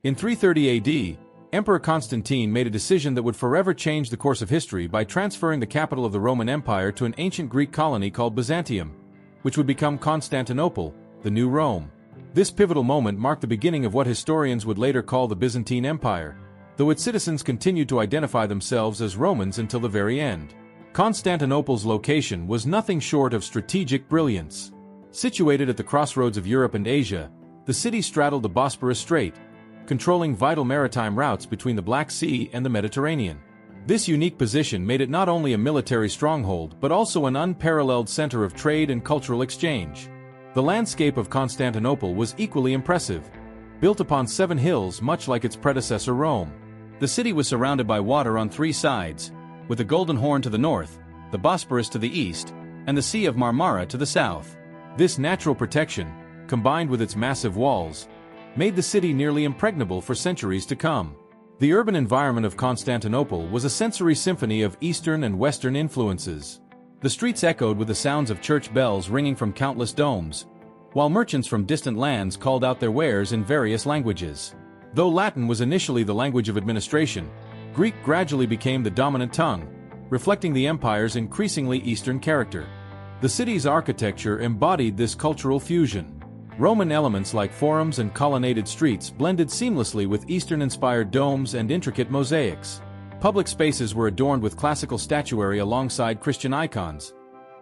In 330 AD, Emperor Constantine made a decision that would forever change the course of history by transferring the capital of the Roman Empire to an ancient Greek colony called Byzantium, which would become Constantinople, the new Rome. This pivotal moment marked the beginning of what historians would later call the Byzantine Empire, though its citizens continued to identify themselves as Romans until the very end. Constantinople's location was nothing short of strategic brilliance. Situated at the crossroads of Europe and Asia, the city straddled the Bosporus Strait, controlling vital maritime routes between the Black Sea and the Mediterranean. This unique position made it not only a military stronghold but also an unparalleled center of trade and cultural exchange. The landscape of Constantinople was equally impressive. Built upon 7 hills much like its predecessor Rome, the city was surrounded by water on 3 sides, with the Golden Horn to the north, the Bosporus to the east, and the Sea of Marmara to the south. This natural protection, combined with its massive walls, made the city nearly impregnable for centuries to come. The urban environment of Constantinople was a sensory symphony of Eastern and Western influences. The streets echoed with the sounds of church bells ringing from countless domes, while merchants from distant lands called out their wares in various languages. Though Latin was initially the language of administration, Greek gradually became the dominant tongue, reflecting the empire's increasingly Eastern character. The city's architecture embodied this cultural fusion. Roman elements like forums and colonnaded streets blended seamlessly with Eastern-inspired domes and intricate mosaics. Public spaces were adorned with classical statuary alongside Christian icons,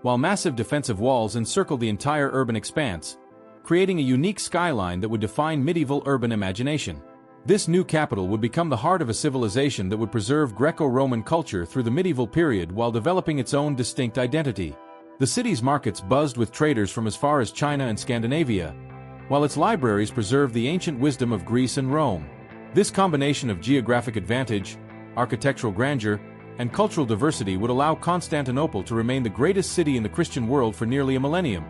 while massive defensive walls encircled the entire urban expanse, creating a unique skyline that would define medieval urban imagination. This new capital would become the heart of a civilization that would preserve Greco-Roman culture through the medieval period while developing its own distinct identity. The city's markets buzzed with traders from as far as China and Scandinavia, while its libraries preserved the ancient wisdom of Greece and Rome. This combination of geographic advantage, architectural grandeur, and cultural diversity would allow Constantinople to remain the greatest city in the Christian world for nearly a millennium,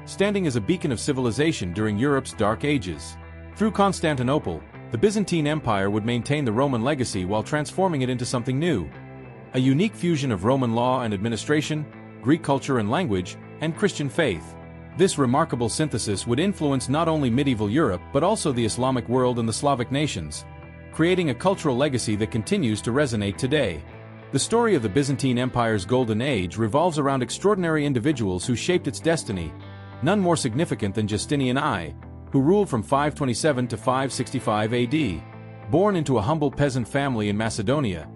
standing as a beacon of civilization during Europe's dark ages. Through Constantinople, the Byzantine Empire would maintain the Roman legacy while transforming it into something new. A unique fusion of Roman law and administration, Greek culture and language, and Christian faith. This remarkable synthesis would influence not only medieval Europe but also the Islamic world and the Slavic nations, creating a cultural legacy that continues to resonate today. The story of the Byzantine Empire's golden age revolves around extraordinary individuals who shaped its destiny, none more significant than Justinian I, who ruled from 527 to 565 AD. Born into a humble peasant family in Macedonia,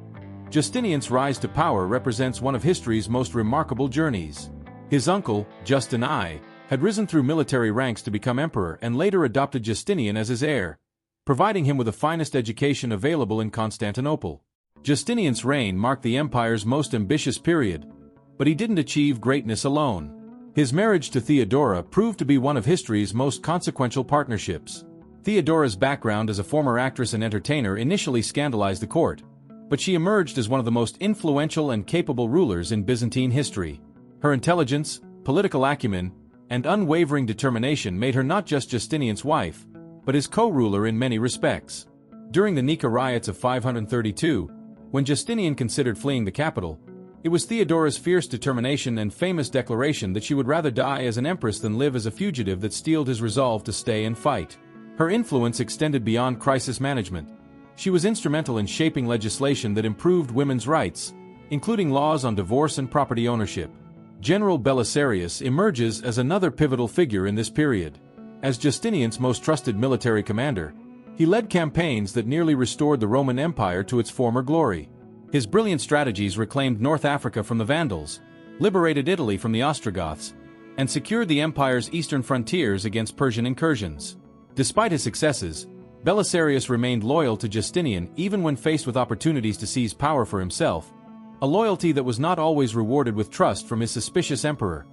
Justinian's rise to power represents one of history's most remarkable journeys. His uncle, Justin I, had risen through military ranks to become emperor and later adopted Justinian as his heir, providing him with the finest education available in Constantinople. Justinian's reign marked the empire's most ambitious period, but he didn't achieve greatness alone. His marriage to Theodora proved to be one of history's most consequential partnerships. Theodora's background as a former actress and entertainer initially scandalized the court, but she emerged as one of the most influential and capable rulers in Byzantine history. Her intelligence, political acumen, and unwavering determination made her not just Justinian's wife, but his co-ruler in many respects. During the Nika riots of 532, when Justinian considered fleeing the capital, it was Theodora's fierce determination and famous declaration that she would rather die as an empress than live as a fugitive that steeled his resolve to stay and fight. Her influence extended beyond crisis management. She was instrumental in shaping legislation that improved women's rights, including laws on divorce and property ownership. General Belisarius emerges as another pivotal figure in this period. As Justinian's most trusted military commander, he led campaigns that nearly restored the Roman Empire to its former glory. His brilliant strategies reclaimed North Africa from the Vandals, liberated Italy from the Ostrogoths, and secured the empire's eastern frontiers against Persian incursions. Despite his successes, Belisarius remained loyal to Justinian even when faced with opportunities to seize power for himself, a loyalty that was not always rewarded with trust from his suspicious emperor.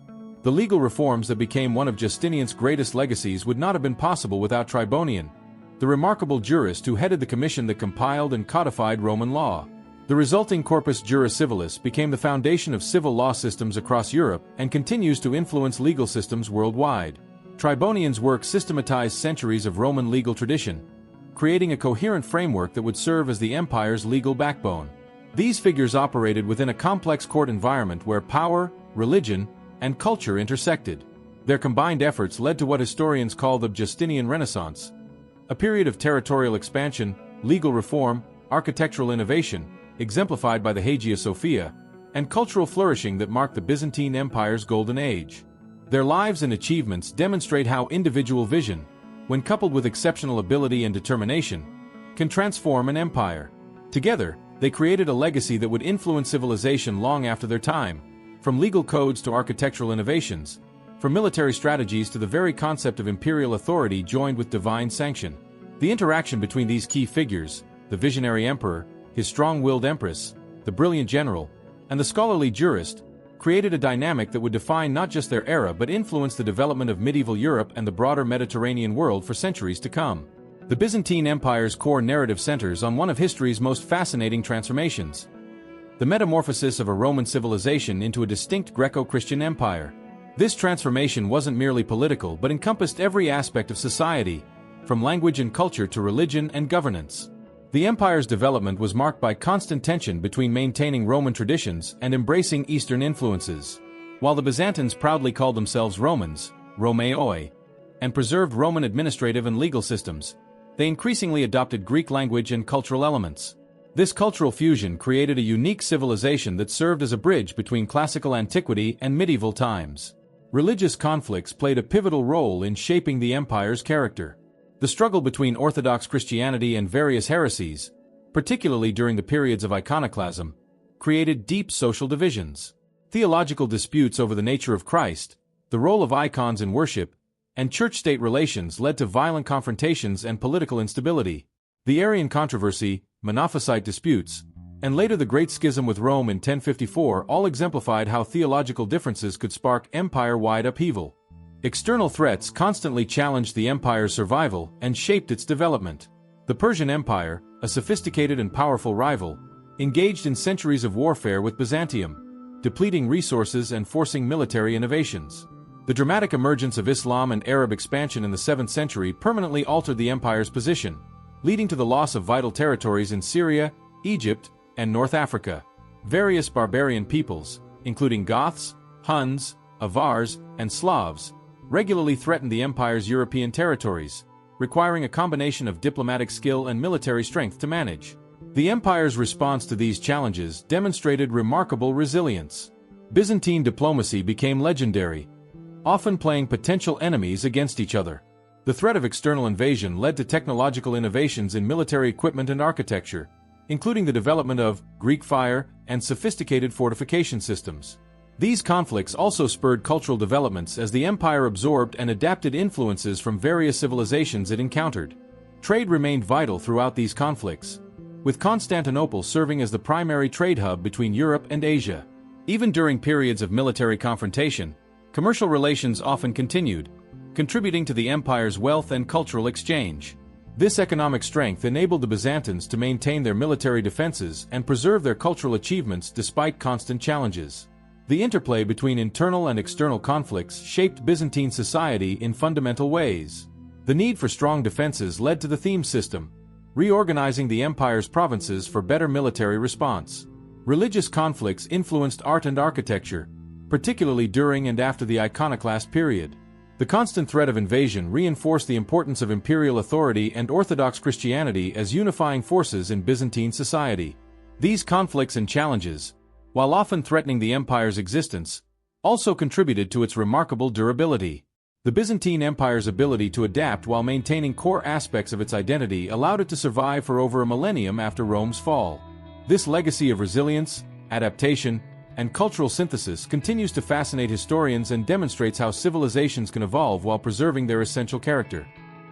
The legal reforms that became one of Justinian's greatest legacies would not have been possible without Tribonian, the remarkable jurist who headed the commission that compiled and codified Roman law. The resulting Corpus Juris Civilis became the foundation of civil law systems across Europe and continues to influence legal systems worldwide. Tribonian's work systematized centuries of Roman legal tradition, creating a coherent framework that would serve as the empire's legal backbone. These figures operated within a complex court environment where power, religion, and culture intersected. Their combined efforts led to what historians call the Justinian Renaissance, a period of territorial expansion, legal reform, architectural innovation, exemplified by the Hagia Sophia, and cultural flourishing that marked the Byzantine Empire's golden age. Their lives and achievements demonstrate how individual vision, when coupled with exceptional ability and determination, can transform an empire. Together, they created a legacy that would influence civilization long after their time, from legal codes to architectural innovations, from military strategies to the very concept of imperial authority joined with divine sanction. The interaction between these key figures, the visionary emperor, his strong-willed empress, the brilliant general, and the scholarly jurist, created a dynamic that would define not just their era but influence the development of medieval Europe and the broader Mediterranean world for centuries to come. The Byzantine Empire's core narrative centers on one of history's most fascinating transformations: the metamorphosis of a Roman civilization into a distinct Greco-Christian empire. This transformation wasn't merely political but encompassed every aspect of society, from language and culture to religion and governance. The empire's development was marked by constant tension between maintaining Roman traditions and embracing Eastern influences. While the Byzantines proudly called themselves Romans, Romaoi, and preserved Roman administrative and legal systems, they increasingly adopted Greek language and cultural elements. This cultural fusion created a unique civilization that served as a bridge between classical antiquity and medieval times. Religious conflicts played a pivotal role in shaping the empire's character. The struggle between Orthodox Christianity and various heresies, particularly during the periods of iconoclasm, created deep social divisions. Theological disputes over the nature of Christ, the role of icons in worship, and church-state relations led to violent confrontations and political instability. The Arian controversy, Monophysite disputes, and later the Great Schism with Rome in 1054 all exemplified how theological differences could spark empire-wide upheaval. External threats constantly challenged the empire's survival and shaped its development. The Persian Empire, a sophisticated and powerful rival, engaged in centuries of warfare with Byzantium, depleting resources and forcing military innovations. The dramatic emergence of Islam and Arab expansion in the 7th century permanently altered the empire's position, leading to the loss of vital territories in Syria, Egypt, and North Africa. Various barbarian peoples, including Goths, Huns, Avars, and Slavs, regularly threatened the empire's European territories, requiring a combination of diplomatic skill and military strength to manage. The empire's response to these challenges demonstrated remarkable resilience. Byzantine diplomacy became legendary, often playing potential enemies against each other. The threat of external invasion led to technological innovations in military equipment and architecture, including the development of Greek fire and sophisticated fortification systems. These conflicts also spurred cultural developments as the empire absorbed and adapted influences from various civilizations it encountered. Trade remained vital throughout these conflicts, with Constantinople serving as the primary trade hub between Europe and Asia. Even during periods of military confrontation, commercial relations often continued, contributing to the empire's wealth and cultural exchange. This economic strength enabled the Byzantines to maintain their military defenses and preserve their cultural achievements despite constant challenges. The interplay between internal and external conflicts shaped Byzantine society in fundamental ways. The need for strong defenses led to the theme system, reorganizing the empire's provinces for better military response. Religious conflicts influenced art and architecture, particularly during and after the iconoclast period. The constant threat of invasion reinforced the importance of imperial authority and Orthodox Christianity as unifying forces in Byzantine society. These conflicts and challenges, while often threatening the empire's existence, also contributed to its remarkable durability. The Byzantine Empire's ability to adapt while maintaining core aspects of its identity allowed it to survive for over a millennium after Rome's fall. This legacy of resilience, adaptation, and cultural synthesis continues to fascinate historians and demonstrates how civilizations can evolve while preserving their essential character.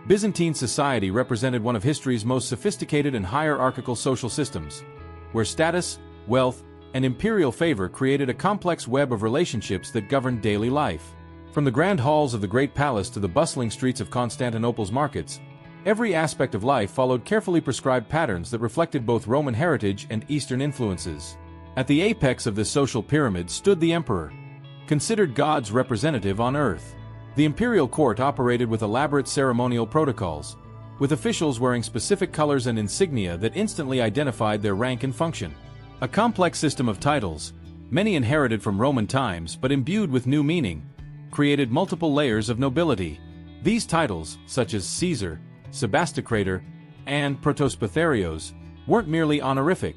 Byzantine society represented one of history's most sophisticated and hierarchical social systems, where status, wealth, and imperial favor created a complex web of relationships that governed daily life. From the grand halls of the Great Palace to the bustling streets of Constantinople's markets, every aspect of life followed carefully prescribed patterns that reflected both Roman heritage and Eastern influences. At the apex of this social pyramid stood the emperor, considered God's representative on earth. The imperial court operated with elaborate ceremonial protocols, with officials wearing specific colors and insignia that instantly identified their rank and function. A complex system of titles, many inherited from Roman times but imbued with new meaning, created multiple layers of nobility. These titles, such as Caesar, Sebastocrator, and Protospatharios, weren't merely honorific.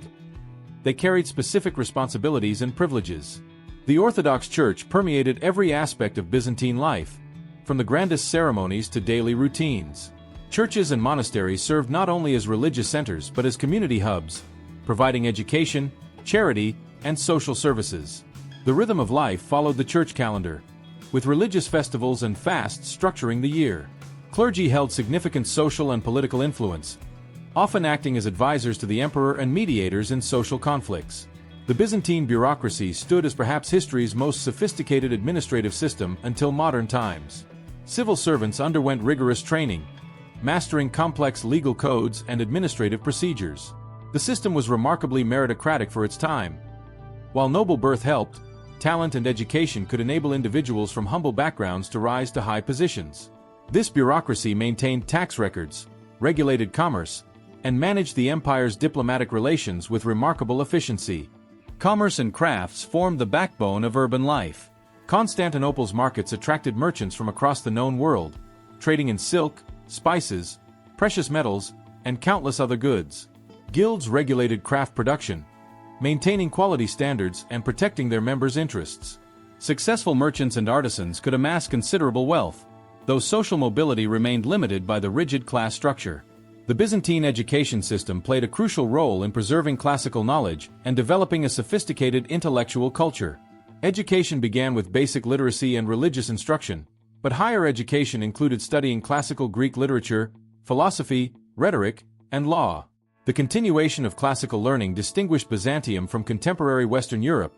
They carried specific responsibilities and privileges. The Orthodox Church permeated every aspect of Byzantine life, from the grandest ceremonies to daily routines. Churches and monasteries served not only as religious centers but as community hubs, providing education, charity, and social services. The rhythm of life followed the church calendar, with religious festivals and fasts structuring the year. Clergy held significant social and political influence, often acting as advisors to the emperor and mediators in social conflicts. The Byzantine bureaucracy stood as perhaps history's most sophisticated administrative system until modern times. Civil servants underwent rigorous training, mastering complex legal codes and administrative procedures. The system was remarkably meritocratic for its time. While noble birth helped, talent and education could enable individuals from humble backgrounds to rise to high positions. This bureaucracy maintained tax records, regulated commerce, and managed the empire's diplomatic relations with remarkable efficiency. Commerce and crafts formed the backbone of urban life. Constantinople's markets attracted merchants from across the known world, trading in silk, spices, precious metals, and countless other goods. Guilds regulated craft production, maintaining quality standards and protecting their members' interests. Successful merchants and artisans could amass considerable wealth, though social mobility remained limited by the rigid class structure. The Byzantine education system played a crucial role in preserving classical knowledge and developing a sophisticated intellectual culture. Education began with basic literacy and religious instruction, but higher education included studying classical Greek literature, philosophy, rhetoric, and law. The continuation of classical learning distinguished Byzantium from contemporary Western Europe,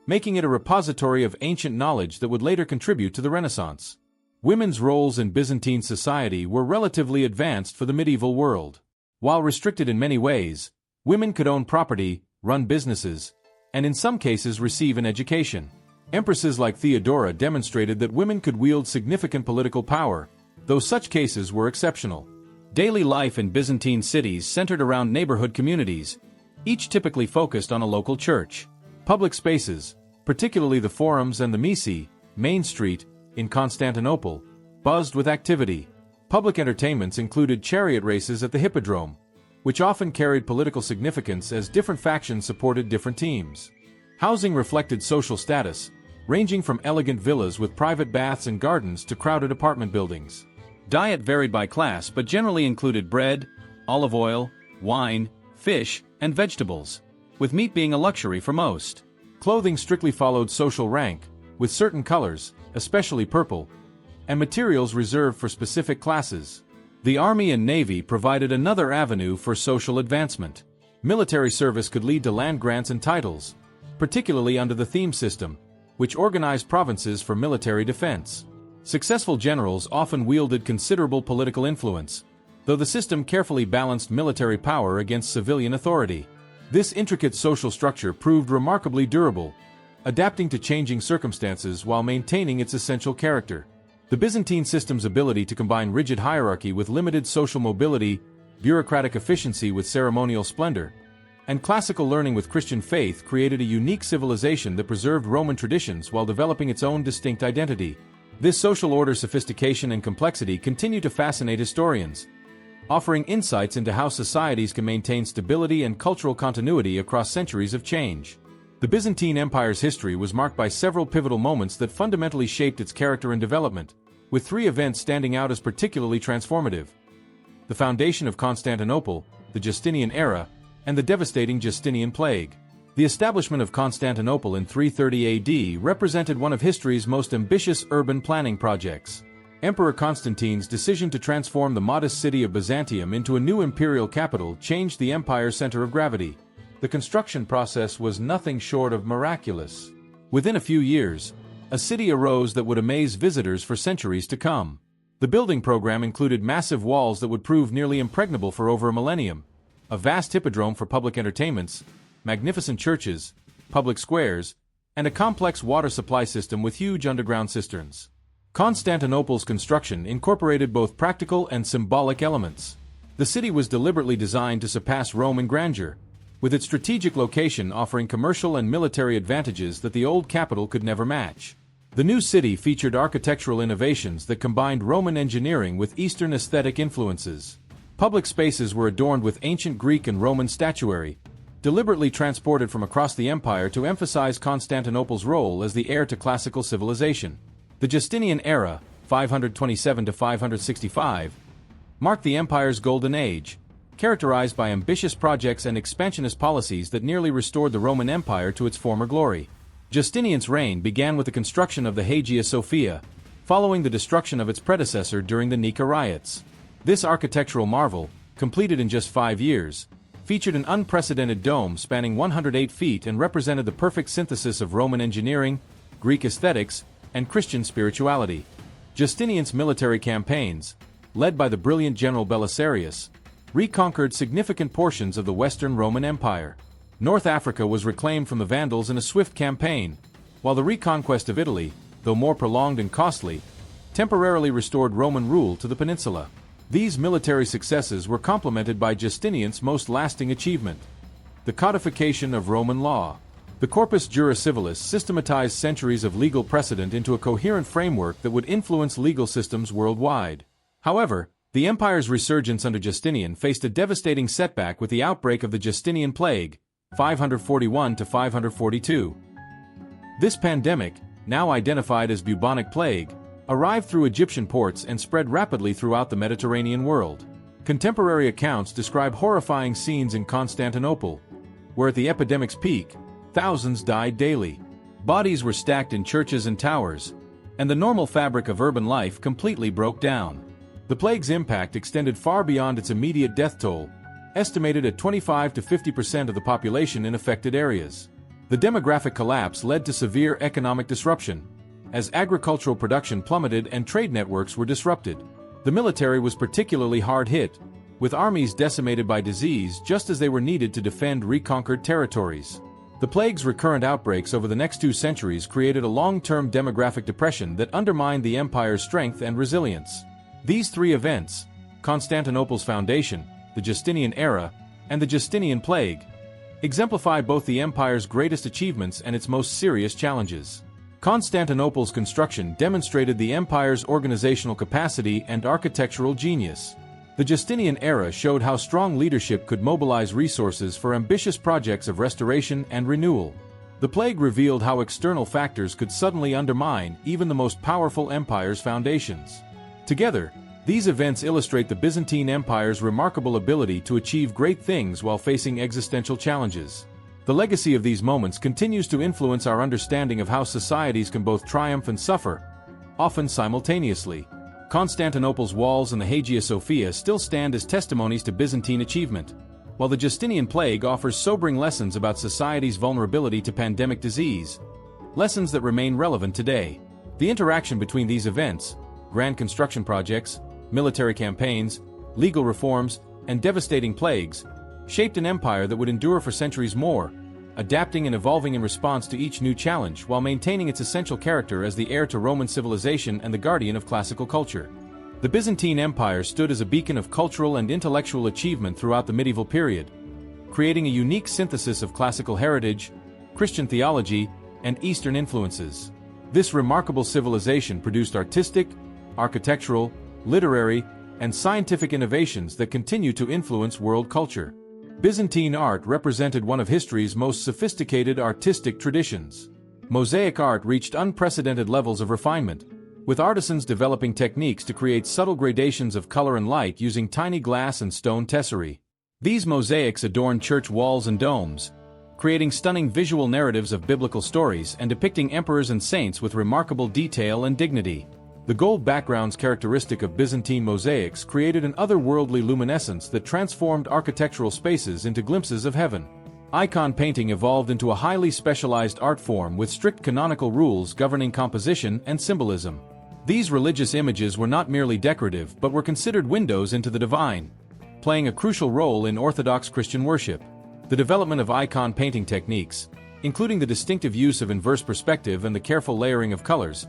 making it a repository of ancient knowledge that would later contribute to the Renaissance. Women's roles in Byzantine society were relatively advanced for the medieval world. While restricted in many ways, women could own property, run businesses, and in some cases receive an education. Empresses like Theodora demonstrated that women could wield significant political power, though such cases were exceptional. Daily life in Byzantine cities centered around neighborhood communities, each typically focused on a local church. Public spaces, particularly the forums and the Misi, Main Street, in Constantinople, buzzed with activity. Public entertainments included chariot races at the Hippodrome, which often carried political significance as different factions supported different teams. Housing reflected social status, ranging from elegant villas with private baths and gardens to crowded apartment buildings. Diet varied by class but generally included bread, olive oil, wine, fish, and vegetables, with meat being a luxury for most. Clothing strictly followed social rank, with certain colors, especially purple, and materials reserved for specific classes. The army and navy provided another avenue for social advancement. Military service could lead to land grants and titles, particularly under the theme system, which organized provinces for military defense. Successful generals often wielded considerable political influence, though the system carefully balanced military power against civilian authority. This intricate social structure proved remarkably durable, adapting to changing circumstances while maintaining its essential character. The Byzantine system's ability to combine rigid hierarchy with limited social mobility, bureaucratic efficiency with ceremonial splendor, and classical learning with Christian faith created a unique civilization that preserved Roman traditions while developing its own distinct identity. This social order sophistication and complexity continue to fascinate historians, offering insights into how societies can maintain stability and cultural continuity across centuries of change. The Byzantine Empire's history was marked by several pivotal moments that fundamentally shaped its character and development, with three events standing out as particularly transformative: the foundation of Constantinople, the Justinian era, and the devastating Justinian plague. The establishment of Constantinople in 330 AD represented one of history's most ambitious urban planning projects. Emperor Constantine's decision to transform the modest city of Byzantium into a new imperial capital changed the empire's center of gravity. The construction process was nothing short of miraculous. Within a few years, a city arose that would amaze visitors for centuries to come. The building program included massive walls that would prove nearly impregnable for over a millennium, a vast hippodrome for public entertainments, magnificent churches, public squares, and a complex water supply system with huge underground cisterns. Constantinople's construction incorporated both practical and symbolic elements. The city was deliberately designed to surpass Rome in grandeur, with its strategic location offering commercial and military advantages that the old capital could never match. The new city featured architectural innovations that combined Roman engineering with Eastern aesthetic influences. Public spaces were adorned with ancient Greek and Roman statuary, deliberately transported from across the empire to emphasize Constantinople's role as the heir to classical civilization. The Justinian era, 527 to 565, marked the empire's golden age, characterized by ambitious projects and expansionist policies that nearly restored the Roman Empire to its former glory. Justinian's reign began with the construction of the Hagia Sophia, following the destruction of its predecessor during the Nika riots. This architectural marvel, completed in just 5 years, featured an unprecedented dome spanning 108 feet and represented the perfect synthesis of Roman engineering, Greek aesthetics, and Christian spirituality. Justinian's military campaigns, led by the brilliant general Belisarius, reconquered significant portions of the Western Roman Empire. North Africa was reclaimed from the Vandals in a swift campaign, while the reconquest of Italy, though more prolonged and costly, temporarily restored Roman rule to the peninsula. These military successes were complemented by Justinian's most lasting achievement: the codification of Roman law. The Corpus Juris Civilis systematized centuries of legal precedent into a coherent framework that would influence legal systems worldwide. However, the empire's resurgence under Justinian faced a devastating setback with the outbreak of the Justinian plague, 541 to 542. This pandemic, now identified as bubonic plague, arrived through Egyptian ports and spread rapidly throughout the Mediterranean world. Contemporary accounts describe horrifying scenes in Constantinople, where at the epidemic's peak, thousands died daily. Bodies were stacked in churches and towers, and the normal fabric of urban life completely broke down. The plague's impact extended far beyond its immediate death toll, estimated at 25 to 50% of the population in affected areas. The demographic collapse led to severe economic disruption, as agricultural production plummeted and trade networks were disrupted. The military was particularly hard hit, with armies decimated by disease just as they were needed to defend reconquered territories. The plague's recurrent outbreaks over the next 2 centuries created a long-term demographic depression that undermined the empire's strength and resilience. These 3 events, Constantinople's foundation, the Justinian era, and the Justinian plague, exemplify both the empire's greatest achievements and its most serious challenges. Constantinople's construction demonstrated the empire's organizational capacity and architectural genius. The Justinian era showed how strong leadership could mobilize resources for ambitious projects of restoration and renewal. The plague revealed how external factors could suddenly undermine even the most powerful empire's foundations. Together, these events illustrate the Byzantine Empire's remarkable ability to achieve great things while facing existential challenges. The legacy of these moments continues to influence our understanding of how societies can both triumph and suffer, often simultaneously. Constantinople's walls and the Hagia Sophia still stand as testimonies to Byzantine achievement, while the Justinian plague offers sobering lessons about society's vulnerability to pandemic disease, lessons that remain relevant today. The interaction between these events, grand construction projects, military campaigns, legal reforms, and devastating plagues, shaped an empire that would endure for centuries more, adapting and evolving in response to each new challenge while maintaining its essential character as the heir to Roman civilization and the guardian of classical culture. The Byzantine Empire stood as a beacon of cultural and intellectual achievement throughout the medieval period, creating a unique synthesis of classical heritage, Christian theology, and Eastern influences. This remarkable civilization produced artistic, architectural, literary, and scientific innovations that continue to influence world culture. Byzantine art represented one of history's most sophisticated artistic traditions. Mosaic art reached unprecedented levels of refinement, with artisans developing techniques to create subtle gradations of color and light using tiny glass and stone tesserae. These mosaics adorned church walls and domes, creating stunning visual narratives of biblical stories and depicting emperors and saints with remarkable detail and dignity. The gold backgrounds characteristic of Byzantine mosaics created an otherworldly luminescence that transformed architectural spaces into glimpses of heaven. Icon painting evolved into a highly specialized art form with strict canonical rules governing composition and symbolism. These religious images were not merely decorative but were considered windows into the divine, playing a crucial role in Orthodox Christian worship. The development of icon painting techniques, including the distinctive use of inverse perspective and the careful layering of colors,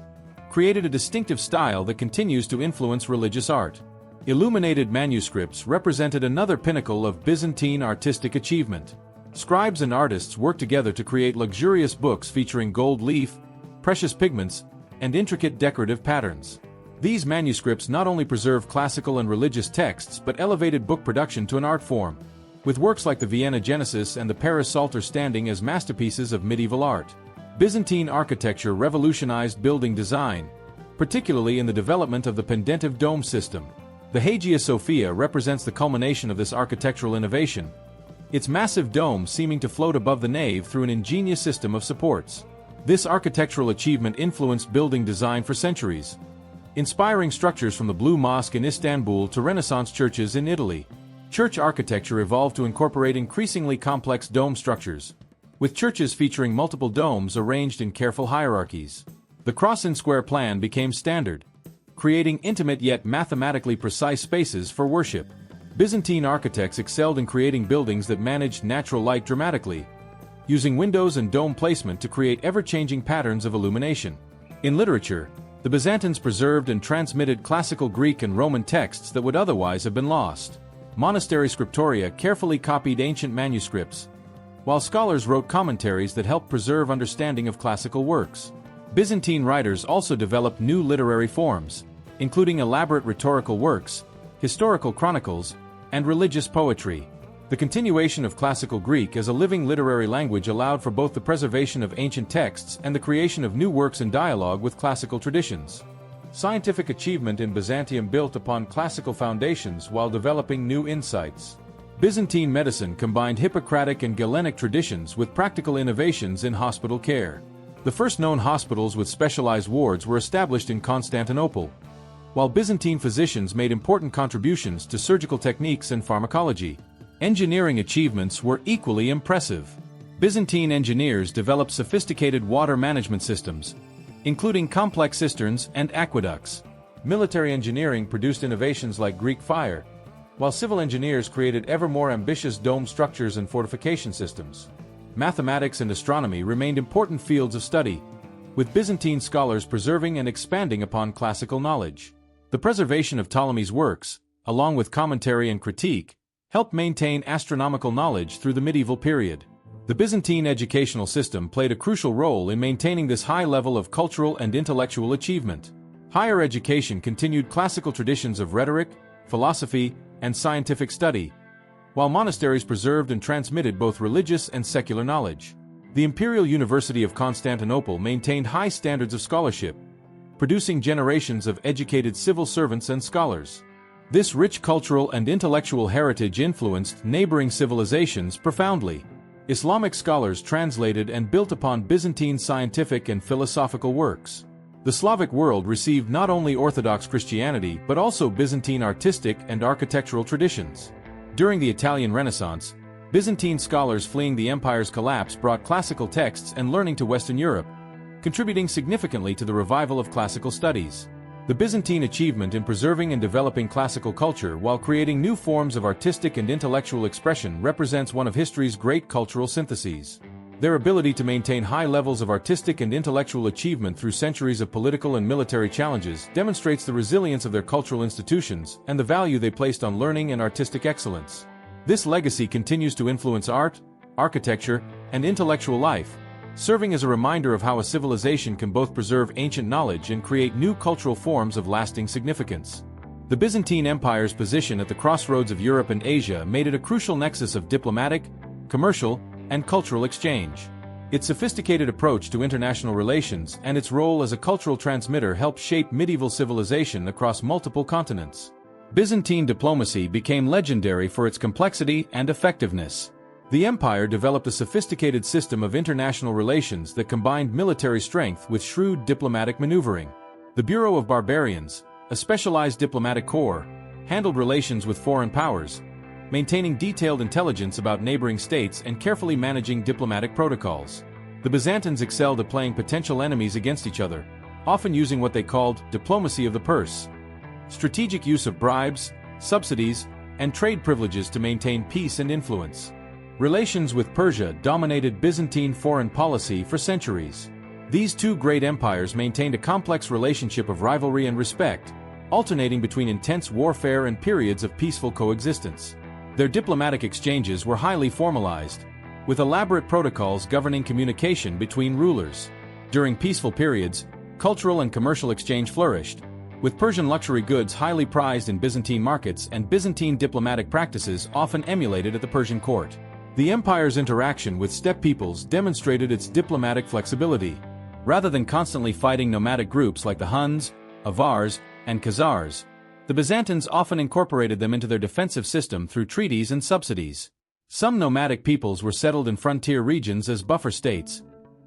created a distinctive style that continues to influence religious art. Illuminated manuscripts represented another pinnacle of Byzantine artistic achievement. Scribes and artists worked together to create luxurious books featuring gold leaf, precious pigments, and intricate decorative patterns. These manuscripts not only preserve classical and religious texts but elevated book production to an art form, with works like the Vienna Genesis and the Paris Psalter standing as masterpieces of medieval art. Byzantine architecture revolutionized building design, particularly in the development of the pendentive dome system. The Hagia Sophia represents the culmination of this architectural innovation, its massive dome seeming to float above the nave through an ingenious system of supports. This architectural achievement influenced building design for centuries, inspiring structures from the Blue Mosque in Istanbul to Renaissance churches in Italy. Church architecture evolved to incorporate increasingly complex dome structures, with churches featuring multiple domes arranged in careful hierarchies. The cross-and-square plan became standard, creating intimate yet mathematically precise spaces for worship. Byzantine architects excelled in creating buildings that managed natural light dramatically, using windows and dome placement to create ever-changing patterns of illumination. In literature, the Byzantines preserved and transmitted classical Greek and Roman texts that would otherwise have been lost. Monastery scriptoria carefully copied ancient manuscripts, while scholars wrote commentaries that helped preserve understanding of classical works. Byzantine writers also developed new literary forms, including elaborate rhetorical works, historical chronicles, and religious poetry. The continuation of classical Greek as a living literary language allowed for both the preservation of ancient texts and the creation of new works in dialogue with classical traditions. Scientific achievement in Byzantium built upon classical foundations while developing new insights. Byzantine medicine combined Hippocratic and Galenic traditions with practical innovations in hospital care. The first known hospitals with specialized wards were established in Constantinople, while Byzantine physicians made important contributions to surgical techniques and pharmacology. Engineering achievements were equally impressive. Byzantine engineers developed sophisticated water management systems, including complex cisterns and aqueducts. Military engineering produced innovations like Greek fire, while civil engineers created ever more ambitious dome structures and fortification systems. Mathematics and astronomy remained important fields of study, with Byzantine scholars preserving and expanding upon classical knowledge. The preservation of Ptolemy's works, along with commentary and critique, helped maintain astronomical knowledge through the medieval period. The Byzantine educational system played a crucial role in maintaining this high level of cultural and intellectual achievement. Higher education continued classical traditions of rhetoric, philosophy, and scientific study, while monasteries preserved and transmitted both religious and secular knowledge. The Imperial University of Constantinople maintained high standards of scholarship, producing generations of educated civil servants and scholars. This rich cultural and intellectual heritage influenced neighboring civilizations profoundly. Islamic scholars translated and built upon Byzantine scientific and philosophical works. The Slavic world received not only Orthodox Christianity but also Byzantine artistic and architectural traditions. During the Italian Renaissance, Byzantine scholars fleeing the empire's collapse brought classical texts and learning to Western Europe, contributing significantly to the revival of classical studies. The Byzantine achievement in preserving and developing classical culture while creating new forms of artistic and intellectual expression represents one of history's great cultural syntheses. Their ability to maintain high levels of artistic and intellectual achievement through centuries of political and military challenges demonstrates the resilience of their cultural institutions and the value they placed on learning and artistic excellence. This legacy continues to influence art, architecture, and intellectual life, serving as a reminder of how a civilization can both preserve ancient knowledge and create new cultural forms of lasting significance. The Byzantine Empire's position at the crossroads of Europe and Asia made it a crucial nexus of diplomatic, commercial, and cultural exchange. Its sophisticated approach to international relations and its role as a cultural transmitter helped shape medieval civilization across multiple continents. Byzantine diplomacy became legendary for its complexity and effectiveness. The empire developed a sophisticated system of international relations that combined military strength with shrewd diplomatic maneuvering. The Bureau of Barbarians, a specialized diplomatic corps, handled relations with foreign powers, maintaining detailed intelligence about neighboring states and carefully managing diplomatic protocols. The Byzantines excelled at playing potential enemies against each other, often using what they called diplomacy of the purse, strategic use of bribes, subsidies, and trade privileges to maintain peace and influence. Relations with Persia dominated Byzantine foreign policy for centuries. These two great empires maintained a complex relationship of rivalry and respect, alternating between intense warfare and periods of peaceful coexistence. Their diplomatic exchanges were highly formalized, with elaborate protocols governing communication between rulers. During peaceful periods, cultural and commercial exchange flourished, with Persian luxury goods highly prized in Byzantine markets and Byzantine diplomatic practices often emulated at the Persian court. The empire's interaction with steppe peoples demonstrated its diplomatic flexibility. Rather than constantly fighting nomadic groups like the Huns, Avars, and Khazars, the Byzantines often incorporated them into their defensive system through treaties and subsidies. Some nomadic peoples were settled in frontier regions as buffer states,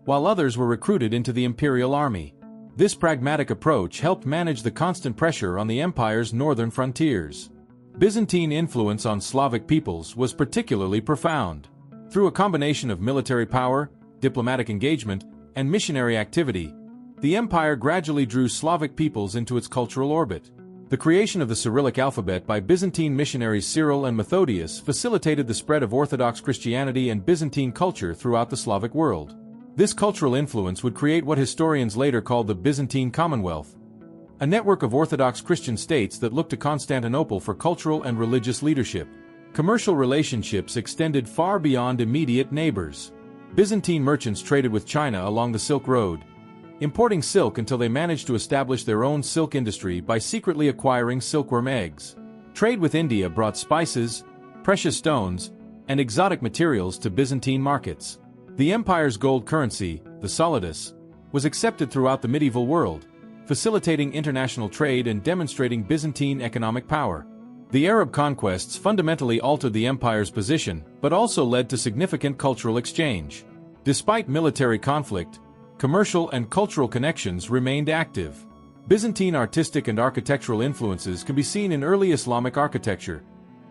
while others were recruited into the imperial army. This pragmatic approach helped manage the constant pressure on the empire's northern frontiers. Byzantine influence on Slavic peoples was particularly profound. Through a combination of military power, diplomatic engagement, and missionary activity, the empire gradually drew Slavic peoples into its cultural orbit. The creation of the Cyrillic alphabet by Byzantine missionaries Cyril and Methodius facilitated the spread of Orthodox Christianity and Byzantine culture throughout the Slavic world. This cultural influence would create what historians later called the Byzantine Commonwealth, a network of Orthodox Christian states that looked to Constantinople for cultural and religious leadership. Commercial relationships extended far beyond immediate neighbors. Byzantine merchants traded with China along the Silk Road, importing silk until they managed to establish their own silk industry by secretly acquiring silkworm eggs. Trade with India brought spices, precious stones, and exotic materials to Byzantine markets. The empire's gold currency, the solidus, was accepted throughout the medieval world, facilitating international trade and demonstrating Byzantine economic power. The Arab conquests fundamentally altered the empire's position, but also led to significant cultural exchange. Despite military conflict, commercial and cultural connections remained active. Byzantine artistic and architectural influences can be seen in early Islamic architecture,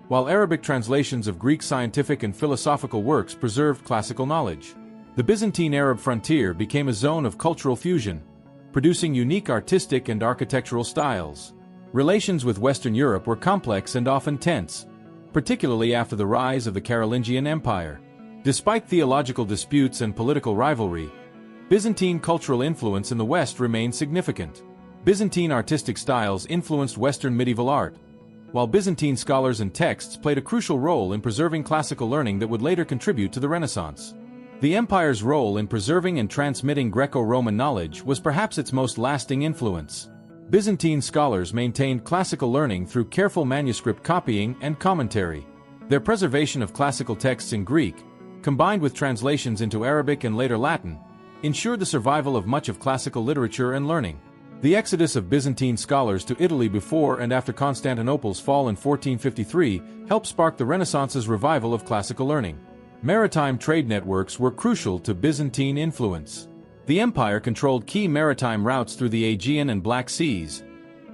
while Arabic translations of Greek scientific and philosophical works preserved classical knowledge. The Byzantine Arab frontier became a zone of cultural fusion, producing unique artistic and architectural styles. Relations with Western Europe were complex and often tense, particularly after the rise of the Carolingian Empire. Despite theological disputes and political rivalry, Byzantine cultural influence in the West remained significant. Byzantine artistic styles influenced Western medieval art, while Byzantine scholars and texts played a crucial role in preserving classical learning that would later contribute to the Renaissance. The empire's role in preserving and transmitting Greco-Roman knowledge was perhaps its most lasting influence. Byzantine scholars maintained classical learning through careful manuscript copying and commentary. Their preservation of classical texts in Greek, combined with translations into Arabic and later Latin, ensured the survival of much of classical literature and learning. The exodus of Byzantine scholars to Italy before and after Constantinople's fall in 1453 helped spark the Renaissance's revival of classical learning. Maritime trade networks were crucial to Byzantine influence. The empire controlled key maritime routes through the Aegean and Black Seas,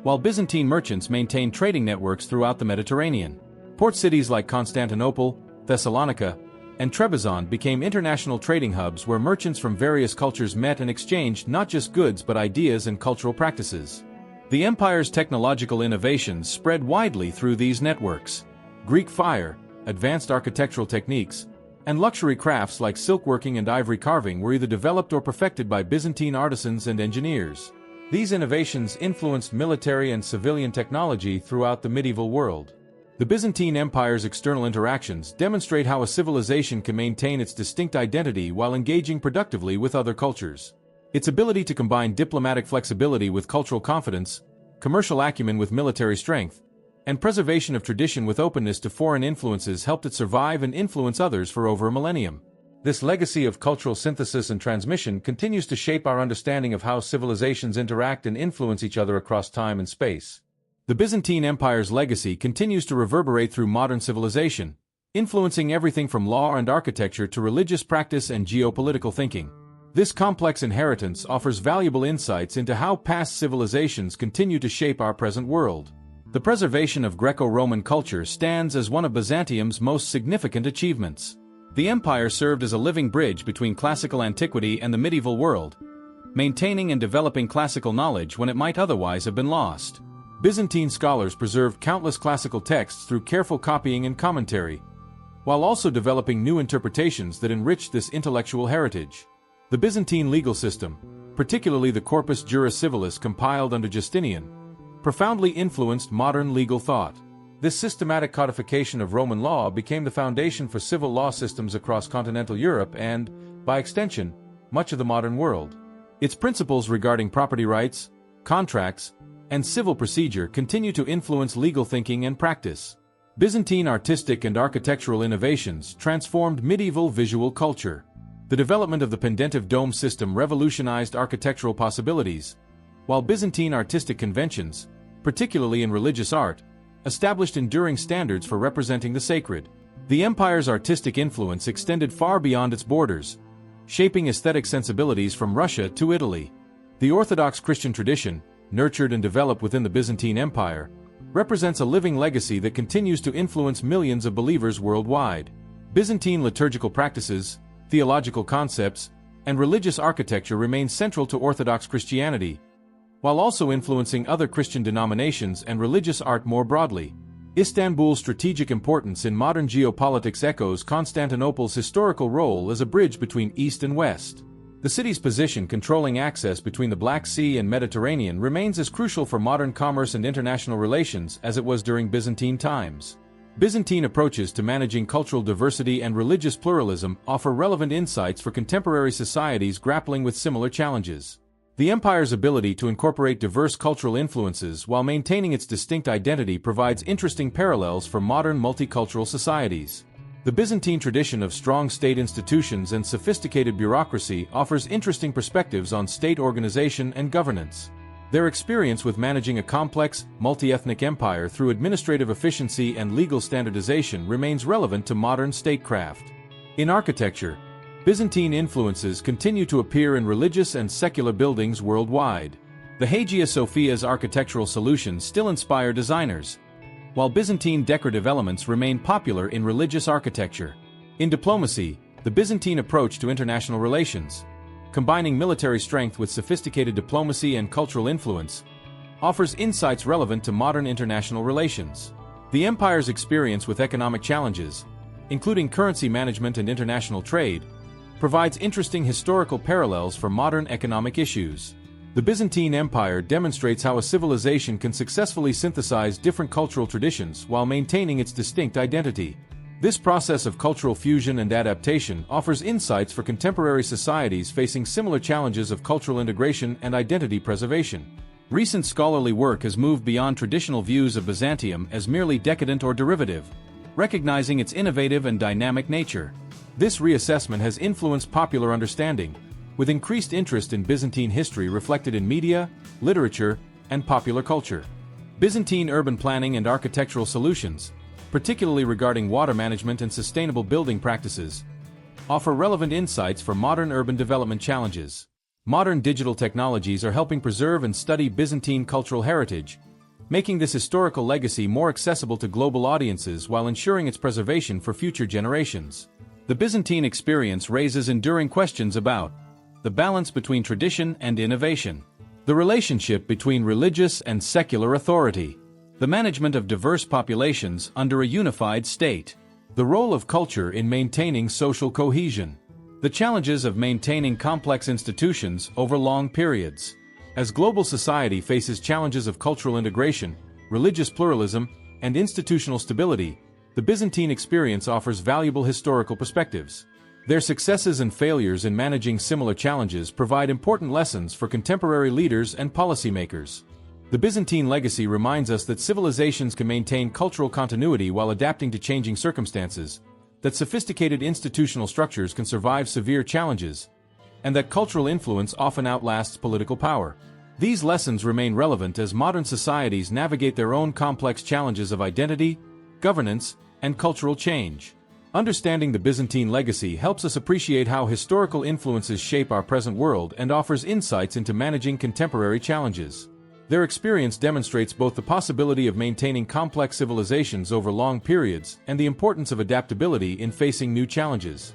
while Byzantine merchants maintained trading networks throughout the Mediterranean. Port cities like Constantinople, Thessalonica, and Trebizond became international trading hubs where merchants from various cultures met and exchanged not just goods but ideas and cultural practices. The empire's technological innovations spread widely through these networks. Greek fire, advanced architectural techniques, and luxury crafts like silkworking and ivory carving were either developed or perfected by Byzantine artisans and engineers. These innovations influenced military and civilian technology throughout the medieval world. The Byzantine Empire's external interactions demonstrate how a civilization can maintain its distinct identity while engaging productively with other cultures. Its ability to combine diplomatic flexibility with cultural confidence, commercial acumen with military strength, and preservation of tradition with openness to foreign influences helped it survive and influence others for over a millennium. This legacy of cultural synthesis and transmission continues to shape our understanding of how civilizations interact and influence each other across time and space. The Byzantine Empire's legacy continues to reverberate through modern civilization, influencing everything from law and architecture to religious practice and geopolitical thinking. This complex inheritance offers valuable insights into how past civilizations continue to shape our present world. The preservation of Greco-Roman culture stands as one of Byzantium's most significant achievements. The empire served as a living bridge between classical antiquity and the medieval world, maintaining and developing classical knowledge when it might otherwise have been lost. Byzantine scholars preserved countless classical texts through careful copying and commentary, while also developing new interpretations that enriched this intellectual heritage. The Byzantine legal system, particularly the Corpus Juris Civilis compiled under Justinian, profoundly influenced modern legal thought. This systematic codification of Roman law became the foundation for civil law systems across continental Europe and, by extension, much of the modern world. Its principles regarding property rights, contracts, and civil procedure continue to influence legal thinking and practice. Byzantine artistic and architectural innovations transformed medieval visual culture. The development of the pendentive dome system revolutionized architectural possibilities, while Byzantine artistic conventions, particularly in religious art, established enduring standards for representing the sacred. The empire's artistic influence extended far beyond its borders, shaping aesthetic sensibilities from Russia to Italy. The Orthodox Christian tradition, nurtured and developed within the Byzantine Empire, represents a living legacy that continues to influence millions of believers worldwide. Byzantine liturgical practices, theological concepts, and religious architecture remain central to Orthodox Christianity, while also influencing other Christian denominations and religious art more broadly. Istanbul's strategic importance in modern geopolitics echoes Constantinople's historical role as a bridge between East and West. The city's position controlling access between the Black Sea and Mediterranean remains as crucial for modern commerce and international relations as it was during Byzantine times. Byzantine approaches to managing cultural diversity and religious pluralism offer relevant insights for contemporary societies grappling with similar challenges. The empire's ability to incorporate diverse cultural influences while maintaining its distinct identity provides interesting parallels for modern multicultural societies. The Byzantine tradition of strong state institutions and sophisticated bureaucracy offers interesting perspectives on state organization and governance. Their experience with managing a complex, multi-ethnic empire through administrative efficiency and legal standardization remains relevant to modern statecraft. In architecture, Byzantine influences continue to appear in religious and secular buildings worldwide. The Hagia Sophia's architectural solutions still inspire designers, while Byzantine decorative elements remain popular in religious architecture. In diplomacy, the Byzantine approach to international relations, combining military strength with sophisticated diplomacy and cultural influence, offers insights relevant to modern international relations. The empire's experience with economic challenges, including currency management and international trade, provides interesting historical parallels for modern economic issues. The Byzantine Empire demonstrates how a civilization can successfully synthesize different cultural traditions while maintaining its distinct identity. This process of cultural fusion and adaptation offers insights for contemporary societies facing similar challenges of cultural integration and identity preservation. Recent scholarly work has moved beyond traditional views of Byzantium as merely decadent or derivative, recognizing its innovative and dynamic nature. This reassessment has influenced popular understanding, with increased interest in Byzantine history reflected in media, literature, and popular culture. Byzantine urban planning and architectural solutions, particularly regarding water management and sustainable building practices, offer relevant insights for modern urban development challenges. Modern digital technologies are helping preserve and study Byzantine cultural heritage, making this historical legacy more accessible to global audiences while ensuring its preservation for future generations. The Byzantine experience raises enduring questions about the balance between tradition and innovation, the relationship between religious and secular authority, the management of diverse populations under a unified state, the role of culture in maintaining social cohesion, the challenges of maintaining complex institutions over long periods. As global society faces challenges of cultural integration, religious pluralism, and institutional stability, the Byzantine experience offers valuable historical perspectives. Their successes and failures in managing similar challenges provide important lessons for contemporary leaders and policymakers. The Byzantine legacy reminds us that civilizations can maintain cultural continuity while adapting to changing circumstances, that sophisticated institutional structures can survive severe challenges, and that cultural influence often outlasts political power. These lessons remain relevant as modern societies navigate their own complex challenges of identity, governance, and cultural change. Understanding the Byzantine legacy helps us appreciate how historical influences shape our present world and offers insights into managing contemporary challenges. Their experience demonstrates both the possibility of maintaining complex civilizations over long periods and the importance of adaptability in facing new challenges.